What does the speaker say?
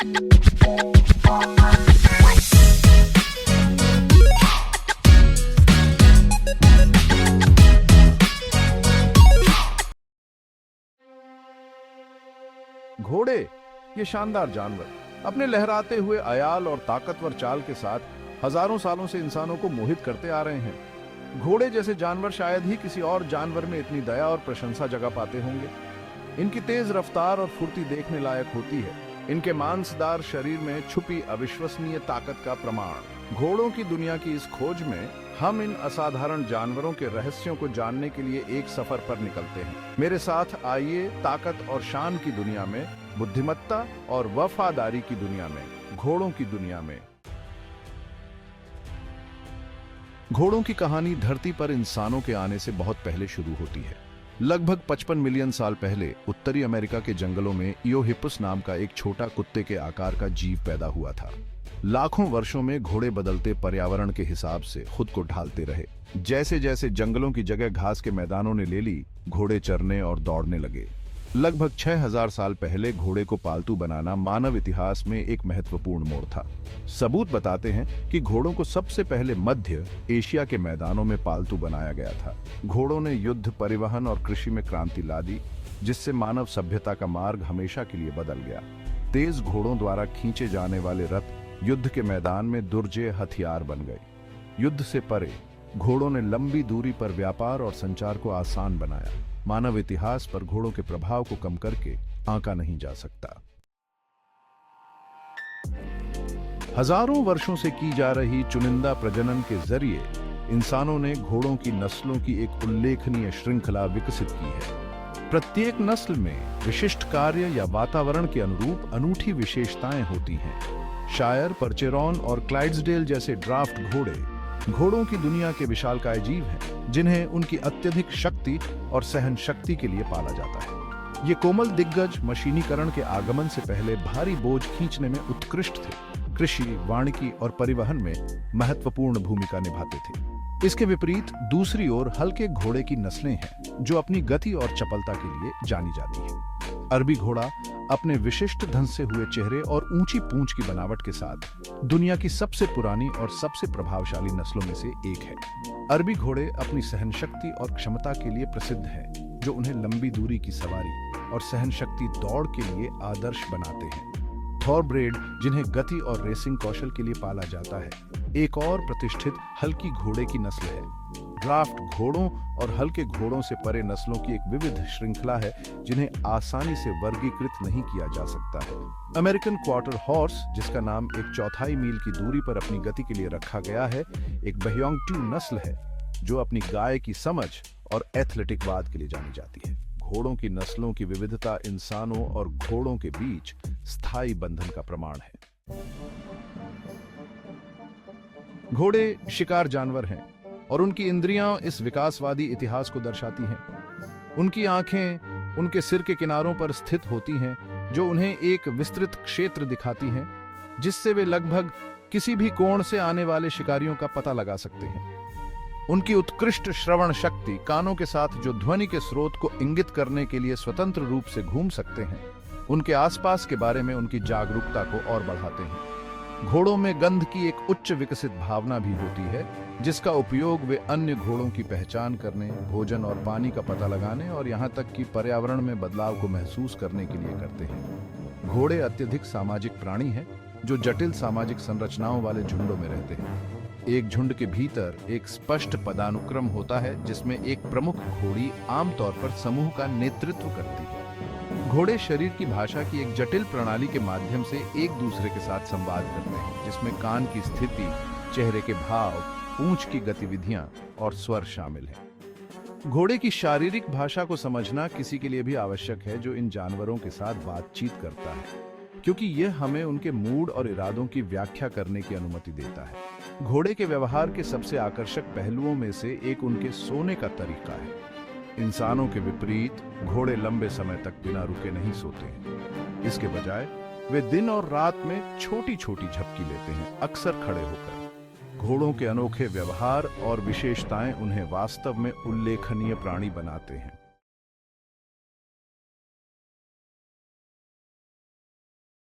घोड़े, ये शानदार जानवर अपने लहराते हुए अयाल और ताकतवर चाल के साथ हजारों सालों से इंसानों को मोहित करते आ रहे हैं। घोड़े जैसे जानवर शायद ही किसी और जानवर में इतनी दया और प्रशंसा जगह पाते होंगे। इनकी तेज रफ्तार और फुर्ती देखने लायक होती है। इनके मांसदार शरीर में छुपी अविश्वसनीय ताकत का प्रमाण। घोड़ों की दुनिया की इस खोज में हम इन असाधारण जानवरों के रहस्यों को जानने के लिए एक सफर पर निकलते हैं। मेरे साथ आइए ताकत और शान की दुनिया में, बुद्धिमत्ता और वफादारी की दुनिया में, घोड़ों की दुनिया में। घोड़ों की कहानी धरती पर इंसानों के आने से बहुत पहले शुरू होती है। लगभग 55 मिलियन साल पहले उत्तरी अमेरिका के जंगलों में इयोहिपुस नाम का एक छोटा कुत्ते के आकार का जीव पैदा हुआ था। लाखों वर्षों में घोड़े बदलते पर्यावरण के हिसाब से खुद को ढालते रहे। जैसे जैसे जंगलों की जगह घास के मैदानों ने ले ली, घोड़े चरने और दौड़ने लगे। लगभग 6000 साल पहले घोड़े को पालतू बनाना मानव इतिहास में एक महत्वपूर्ण मोड़ था। सबूत बताते हैं कि घोड़ों को सबसे पहले मध्य एशिया के मैदानों में पालतू बनाया गया था। घोड़ों ने युद्ध, परिवहन और कृषि में क्रांति ला दी, जिससे मानव सभ्यता का मार्ग हमेशा के लिए बदल गया। तेज घोड़ों द्वारा खींचे जाने वाले रथ युद्ध के मैदान में दुर्जेय हथियार बन गए। युद्ध से परे घोड़ों ने लंबी दूरी पर व्यापार और संचार को आसान बनाया। मानव इतिहास पर घोड़ों के प्रभाव को कम करके आंका नहीं जा सकता। हजारों वर्षों से की जा रही चुनिंदा प्रजनन के जरिए इंसानों ने घोड़ों की नस्लों की एक उल्लेखनीय श्रृंखला विकसित की है। प्रत्येक नस्ल में विशिष्ट कार्य या वातावरण के अनुरूप अनूठी विशेषताएं होती हैं। शायर, परचेरॉन और क्लाइड्सडेल जैसे ड्राफ्ट घोड़े घोड़ों की दुनिया के विशालकाय जीव हैं, जिन्हें उनकी अत्यधिक शक्ति और सहन शक्ति के लिए पाला जाता है। ये कोमल दिग्गज मशीनीकरण के आगमन से पहले भारी बोझ खींचने में उत्कृष्ट थे, कृषि, वानिकी और परिवहन में महत्वपूर्ण भूमिका निभाते थे। इसके विपरीत दूसरी ओर हल्के घोड़े की नस्लें हैं, जो अपनी गति और चपलता के लिए जानी जाती है। अरबी घोड़ा अपने विशिष्ट धंस से हुए चेहरे और ऊंची पूंछ की बनावट के साथ दुनिया की सबसे पुरानी और सबसे प्रभावशाली नस्लों में से एक है। अरबी घोड़े अपनी सहन शक्ति और क्षमता के लिए प्रसिद्ध है, जो उन्हें लंबी दूरी की सवारी और सहन शक्ति दौड़ के लिए आदर्श बनाते हैं। थॉरब्रेड, जिन्हें गति और रेसिंग कौशल के लिए पाला जाता है, एक और प्रतिष्ठित हल्की घोड़े की नस्ल है। ड्राफ्ट घोड़ों और हल्के घोड़ों से परे नस्लों की एक विविध श्रृंखला है, जिन्हें आसानी से वर्गीकृत नहीं किया जा सकता है। अमेरिकन क्वार्टर हॉर्स, जिसका नाम एक चौथाई मील की दूरी पर अपनी गति के लिए रखा गया है, एक बह्योंगट्यू नस्ल है, जो अपनी गाय की समझ और एथलेटिकवाद के लिए जानी जाती है। घोड़ों की नस्लों की विविधता इंसानों और घोड़ों के बीच स्थायी बंधन का प्रमाण है। घोड़े शिकार जानवर हैं और उनकी इंद्रियां इस विकासवादी इतिहास को दर्शाती हैं। उनकी आंखें उनके सिर के किनारों पर स्थित होती हैं, जो उन्हें एक विस्तृत क्षेत्र दिखाती हैं, जिससे वे लगभग किसी भी कोण से आने वाले शिकारियों का पता लगा सकते हैं। उनकी उत्कृष्ट श्रवण शक्ति कानों के साथ जो ध्वनि के स्रोत को इंगित करने के लिए स्वतंत्र रूप से घूम सकते हैं, उनके आसपास के बारे में उनकी जागरूकता को और बढ़ाते हैं। घोड़ों में गंध की एक उच्च विकसित भावना भी होती है, जिसका उपयोग वे अन्य घोड़ों की पहचान करने, भोजन और पानी का पता लगाने और यहाँ तक कि पर्यावरण में बदलाव को महसूस करने के लिए करते हैं। घोड़े अत्यधिक सामाजिक प्राणी हैं, जो जटिल सामाजिक संरचनाओं वाले झुंडों में रहते हैं। एक झुंड के भीतर एक स्पष्ट पदानुक्रम होता है, जिसमें एक प्रमुख घोड़ी आमतौर पर समूह का नेतृत्व करती है। घोड़े शरीर की भाषा की एक जटिल प्रणाली के माध्यम से एक दूसरे के साथ संवाद करते हैं, जिसमें कान की स्थिति, चेहरे के भाव, पूंछ की गतिविधियां और स्वर शामिल हैं। घोड़े की शारीरिक भाषा को समझना किसी के लिए भी आवश्यक है जो इन जानवरों के साथ बातचीत करता है, क्योंकि यह हमें उनके मूड और इरादों की व्याख्या करने की अनुमति देता है। घोड़े के व्यवहार के सबसे आकर्षक पहलुओं में से एक उनके सोने का तरीका है। इंसानों के विपरीत घोड़े लंबे समय तक बिना रुके नहीं सोते हैं। इसके बजाय वे दिन और रात में छोटी छोटी झपकी लेते हैं, अक्सर खड़े होकर। घोड़ों के अनोखे व्यवहार और विशेषताएं उन्हें वास्तव में उल्लेखनीय प्राणी बनाते हैं।